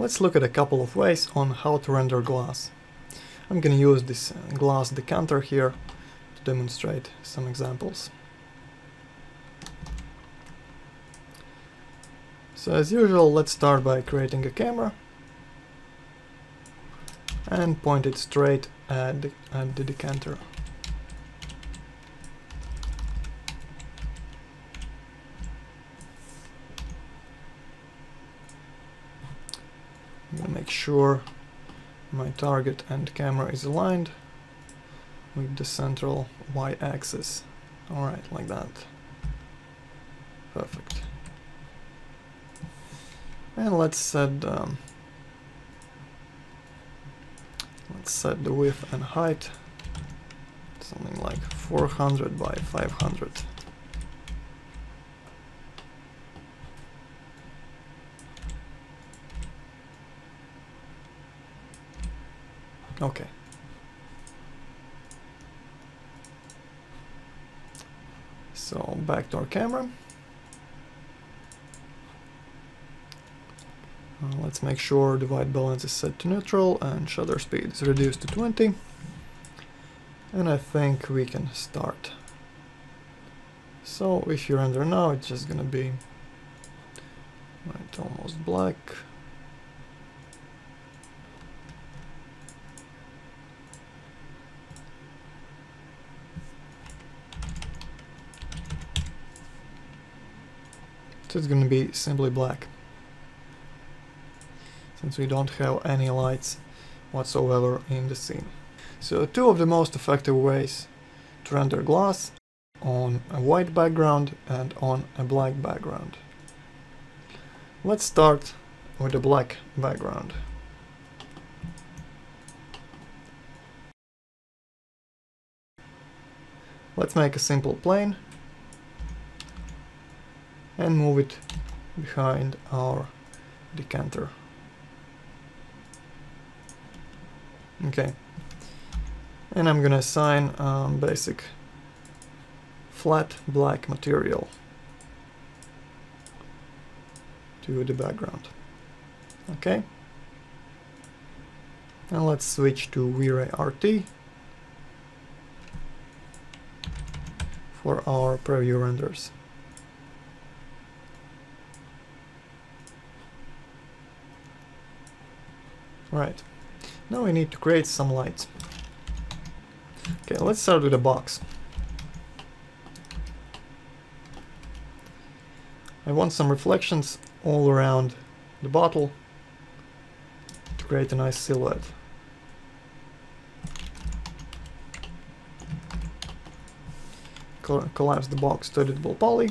Let's look at a couple of ways on how to render glass. I'm gonna use this glass decanter here to demonstrate some examples. So as usual, let's start by creating a camera and point it straight at the decanter. I'm gonna make sure my target and camera is aligned with the central y-axis. Alright, like that. Perfect. And let's set the width and height, something like 400 by 500. Okay. So back to our camera. Let's make sure the white balance is set to neutral and shutter speed is reduced to 20. And I think we can start. So if you render now, it's just gonna be almost black. So it's gonna be simply black, since we don't have any lights whatsoever in the scene. So two of the most effective ways to render glass on a white background and on a black background. Let's start with the black background. Let's make a simple plane and move it behind our decanter. Okay, and I'm gonna assign basic flat black material to the background. Okay, and let's switch to V-Ray RT for our preview renders. Right. Now we need to create some lights. Okay, let's start with a box. I want some reflections all around the bottle to create a nice silhouette. Collapse the box to editable poly.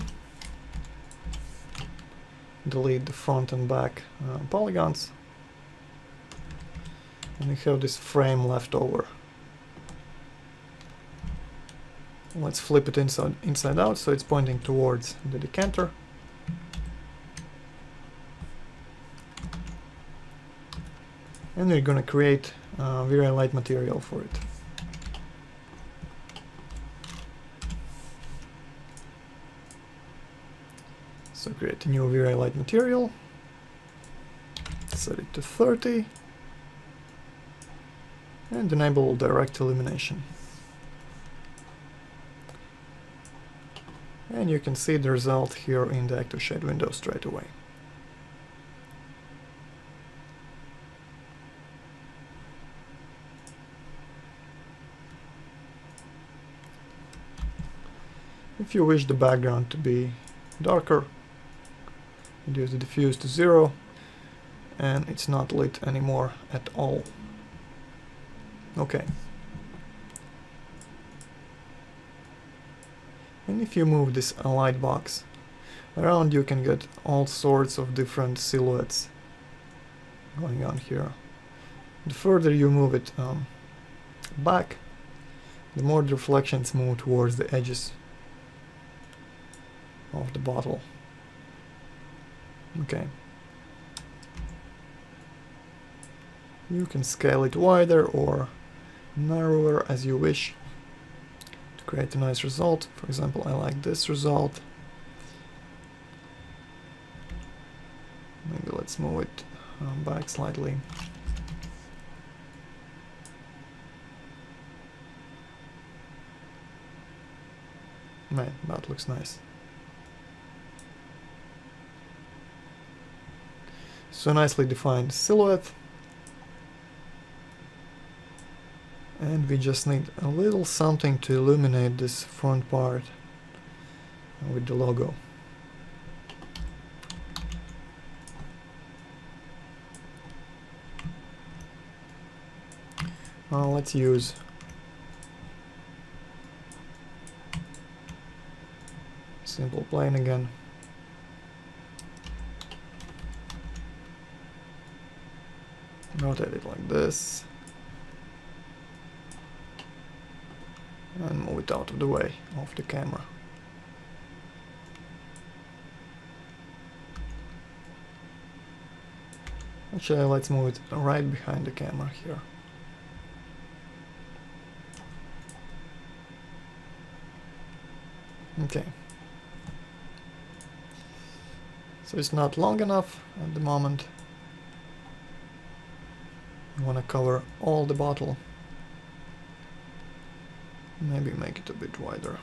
Delete the front and back polygons. And we have this frame left over. Let's flip it inside out so it's pointing towards the decanter. And we're gonna create V-Ray light material for it. So create a new V-Ray light material. Set it to 30. And enable direct illumination. And you can see the result here in the ActiveShade window straight away. If you wish the background to be darker, reduce the diffuse to 0, and it's not lit anymore at all. Okay. And if you move this light box around, you can get all sorts of different silhouettes going on here. The further you move it back, the more the reflections move towards the edges of the bottle. Okay. You can scale it wider or narrower as you wish to create a nice result. For example, I like this result. Maybe let's move it back slightly. Man, that looks nice. So nicely defined silhouette. And we just need a little something to illuminate this front part with the logo. Let's use simple plane again. Rotate it like this. And move it out of the way of the camera. Actually, let's move it right behind the camera here. Okay. So it's not long enough at the moment. You want to cover all the bottle. Maybe make it a bit wider.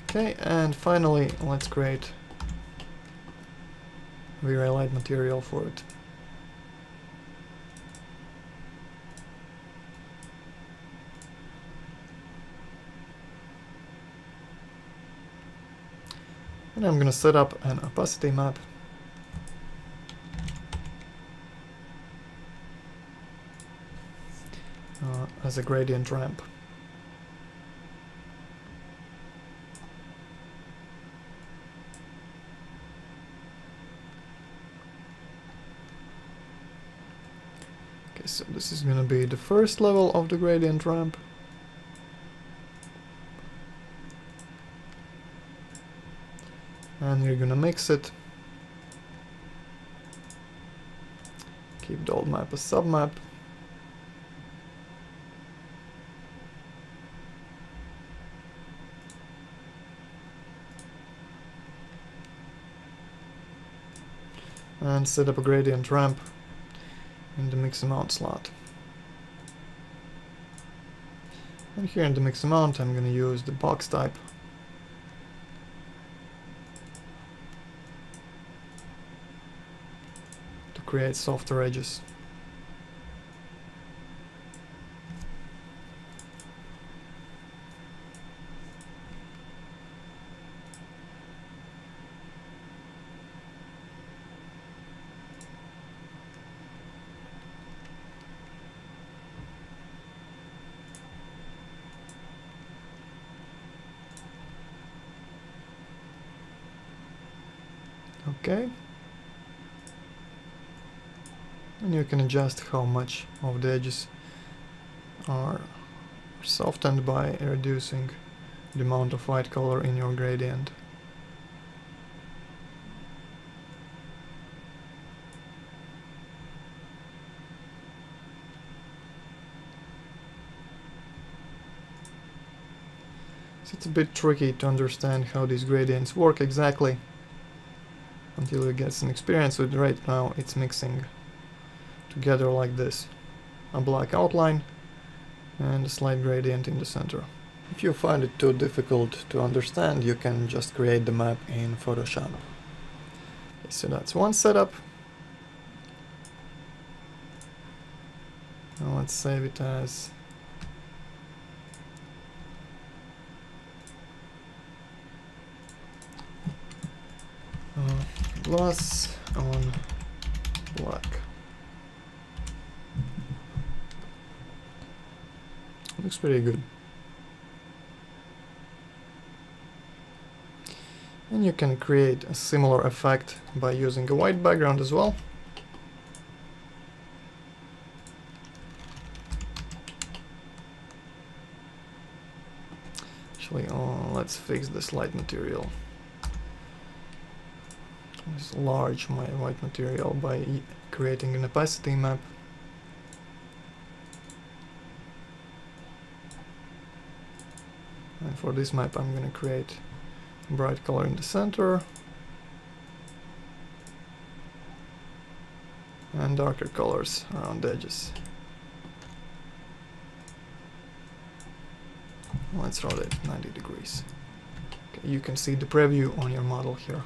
Okay, and finally let's create V-Ray light material for it. And I'm going to set up an opacity map. As a gradient ramp. Okay, so this is going to be the first level of the gradient ramp. And we're going to mix it. Keep the old map as submap. And set up a gradient ramp in the mix amount slot. And here in the mix amount I'm going to use the box type. To create softer edges. Okay, and you can adjust how much of the edges are softened by reducing the amount of white color in your gradient. So it's a bit tricky to understand how these gradients work exactly until you get some experience with it. Right now it's mixing together like this. A black outline and a slight gradient in the center. If you find it too difficult to understand, you can just create the map in Photoshop. Okay, so that's one setup. Now let's save it as gloss on black. Looks pretty good. And you can create a similar effect by using a white background as well. Actually, let's fix this light material. Let's enlarge my white material by creating an opacity map. And for this map I'm gonna create a bright color in the center and darker colors around the edges. Let's rotate 90 degrees. Okay, you can see the preview on your model here.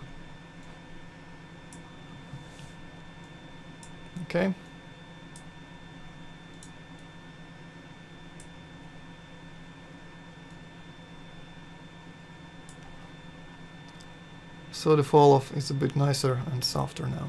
Okay. So the fall off is a bit nicer and softer now.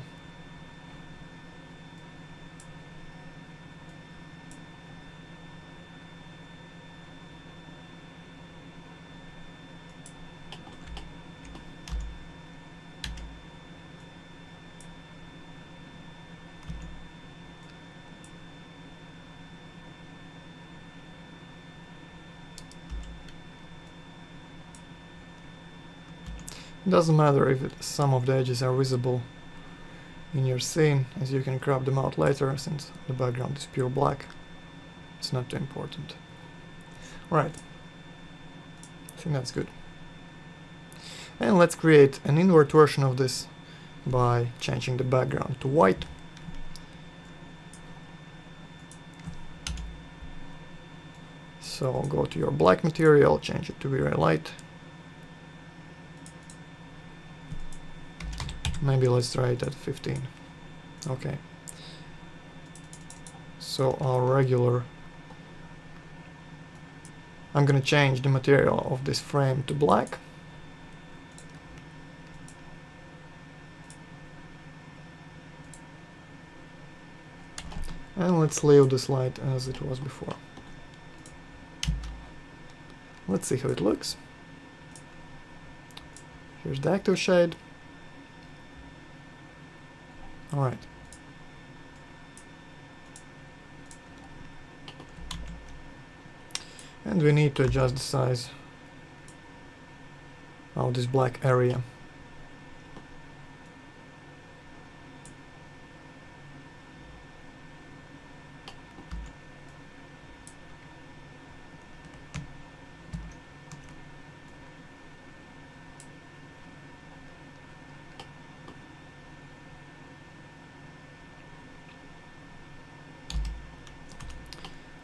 It doesn't matter if some of the edges are visible in your scene, as you can crop them out later since the background is pure black. It's not too important. Right, I think that's good. And let's create an invert version of this by changing the background to white. So go to your black material, change it to very light. Maybe let's try it at 15. Okay. So our regular... I'm gonna change the material of this frame to black. And let's leave this light as it was before. Let's see how it looks. Here's the active shade. Alright. And we need to adjust the size of this black area.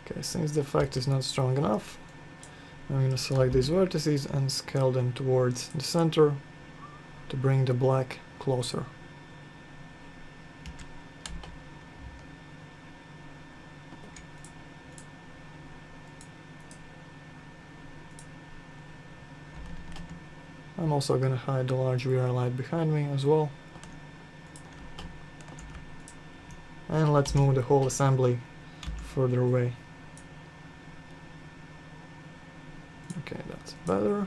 Okay, since the effect is not strong enough, I'm going to select these vertices and scale them towards the center to bring the black closer. I'm also going to hide the large VR light behind me as well. And let's move the whole assembly further away. Okay, that's better.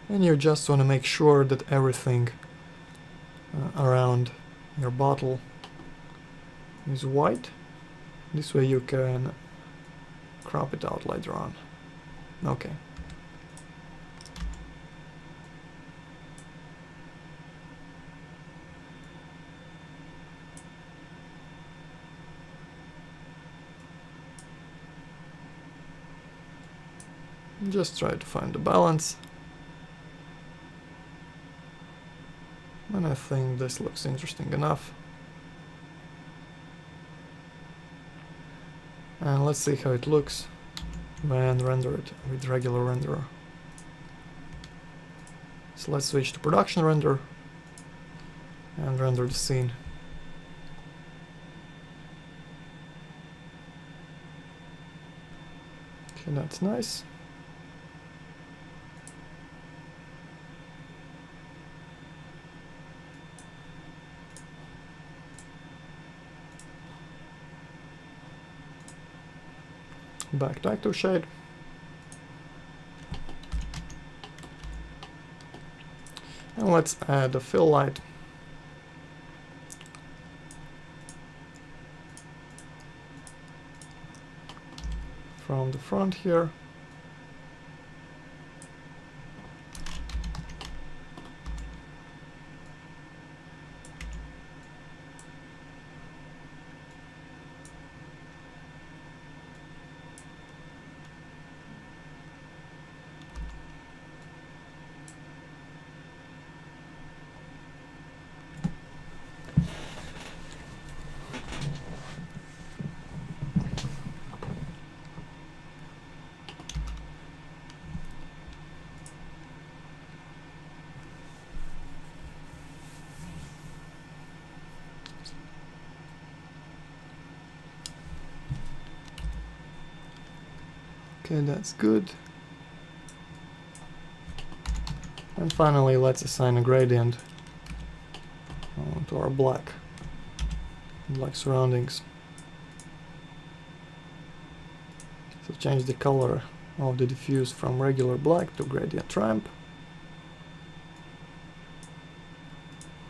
And you just want to make sure that everything around your bottle is white. This way you can crop it out later on. Okay. Just try to find the balance. And I think this looks interesting enough. And let's see how it looks when rendered with regular renderer. So let's switch to production render and render the scene. Okay, that's nice. Back to active shade. And let's add a fill light. From the front here. Okay, that's good. And finally, let's assign a gradient to our black surroundings. So change the color of the diffuse from regular black to gradient ramp.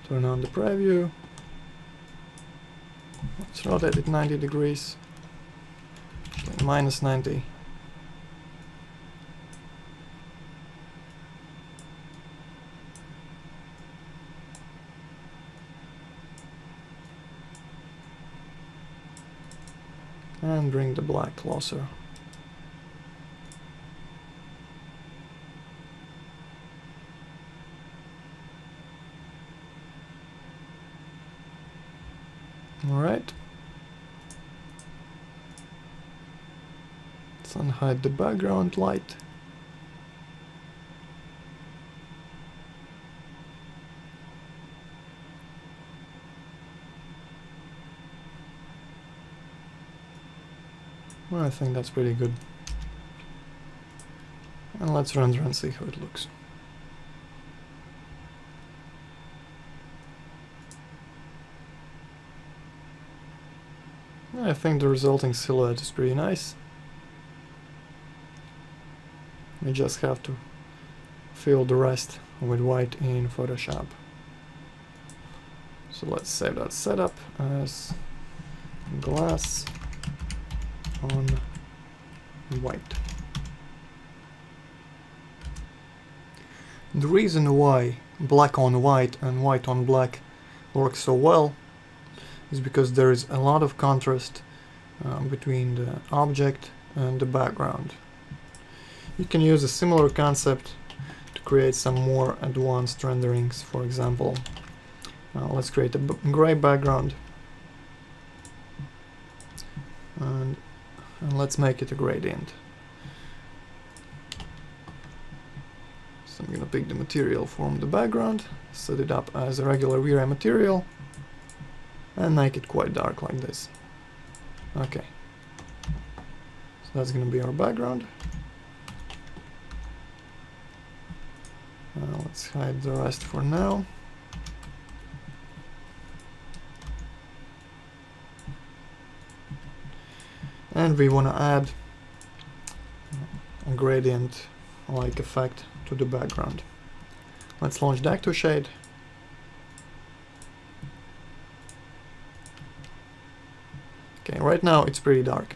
Turn on the preview. Let's rotate it 90 degrees. Okay, minus 90. And bring the black closer. Alright. Let's unhide the background light. Well, I think that's pretty good. And let's render and see how it looks. I think the resulting silhouette is pretty nice. We just have to fill the rest with white in Photoshop. So let's save that setup as glass on white. The reason why black on white and white on black works so well is because there is a lot of contrast between the object and the background. You can use a similar concept to create some more advanced renderings. For example, let's create a gray background and let's make it a gradient. So I'm gonna pick the material from the background, set it up as a regular V-Ray material, and make it quite dark like this. Okay, so that's gonna be our background. Let's hide the rest for now. And we want to add a gradient-like effect to the background. Let's launch the ActoShade. Okay, right now it's pretty dark.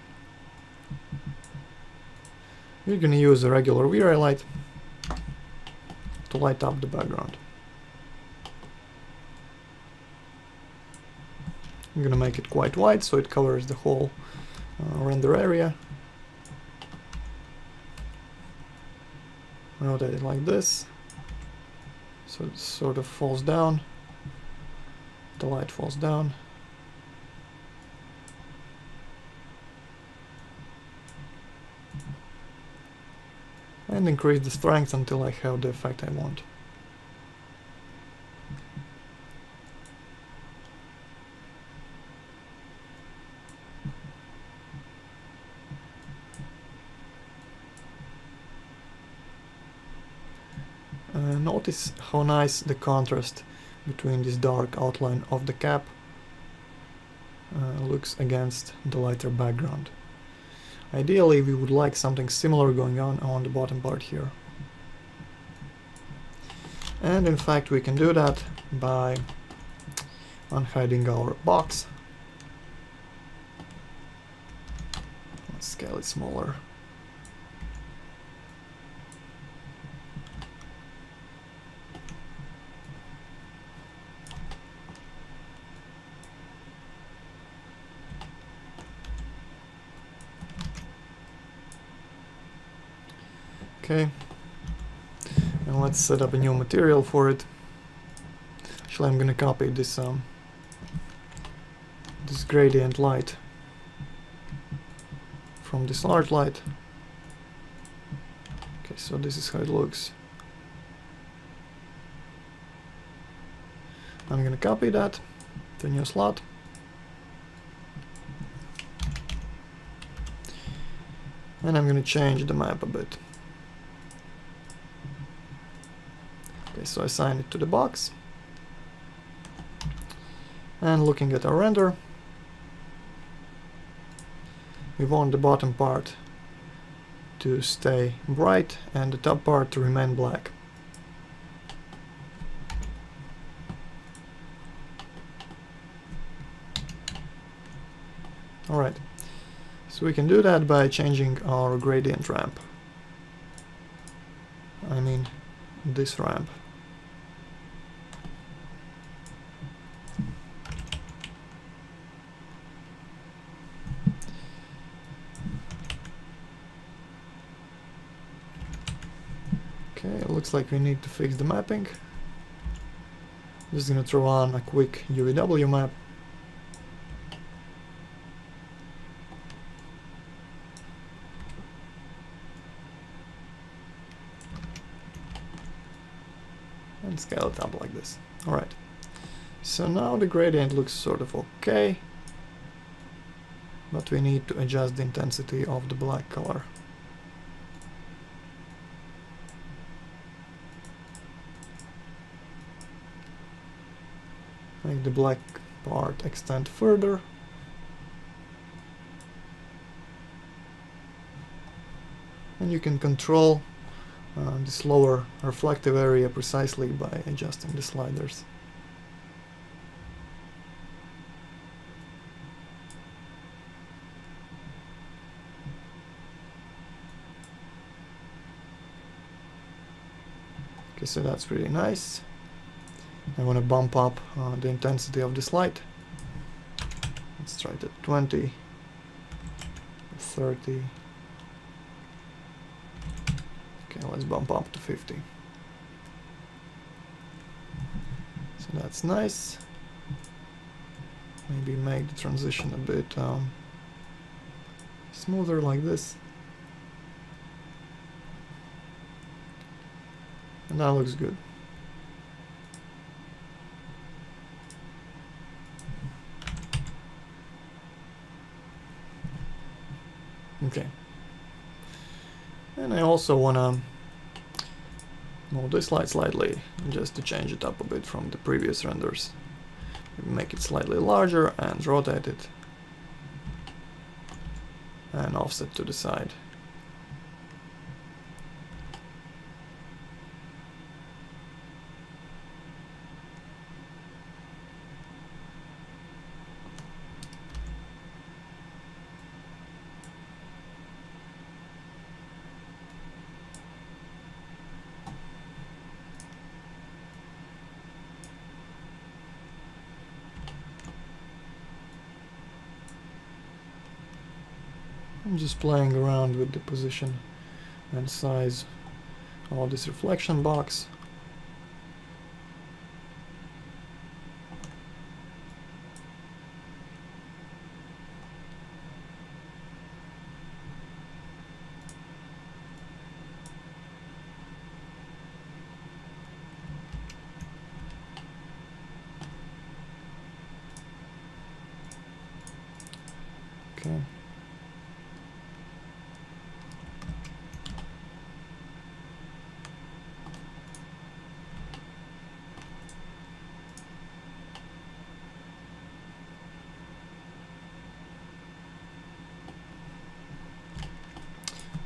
We're going to use a regular V-Ray light to light up the background. I'm going to make it quite wide so it covers the whole render area. Rotate it like this, so it sort of falls down, the light falls down. And increase the strength until I have the effect I want. Notice how nice the contrast between this dark outline of the cap looks against the lighter background. Ideally, we would like something similar going on the bottom part here. And in fact, we can do that by unhiding our box. Let's scale it smaller. Okay, and let's set up a new material for it. Actually, I'm gonna copy this this gradient light from this large light. Okay, so this is how it looks. I'm gonna copy that to a new slot. And I'm going to change the map a bit. Okay, so I assign it to the box. And looking at our render, we want the bottom part to stay bright and the top part to remain black. Alright, so we can do that by changing our gradient ramp. I mean, this ramp. Okay, it looks like we need to fix the mapping. Just gonna throw on a quick UVW map. And scale it up like this. Alright, so now the gradient looks sort of okay, but we need to adjust the intensity of the black color. Make the black part extend further. And you can control this lower reflective area precisely by adjusting the sliders. Okay, so that's pretty nice. I want to bump up the intensity of this light. Let's try it at 20, 30. Okay, let's bump up to 50. So that's nice. Maybe make the transition a bit smoother like this. And that looks good. Okay. And I also want to move this light slightly, just to change it up a bit from the previous renders. Make it slightly larger and rotate it. And offset to the side. I'm just playing around with the position and size of this reflection box. Okay.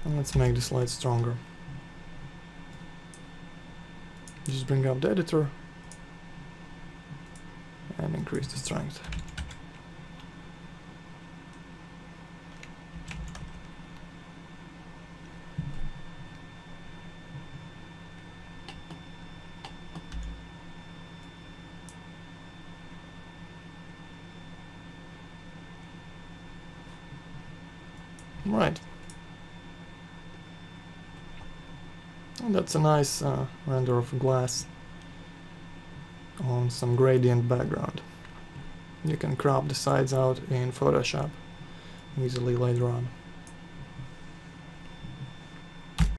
And let's make this light stronger. Just bring up the editor and increase the strength. Right. And that's a nice render of glass on some gradient background. You can crop the sides out in Photoshop easily later on.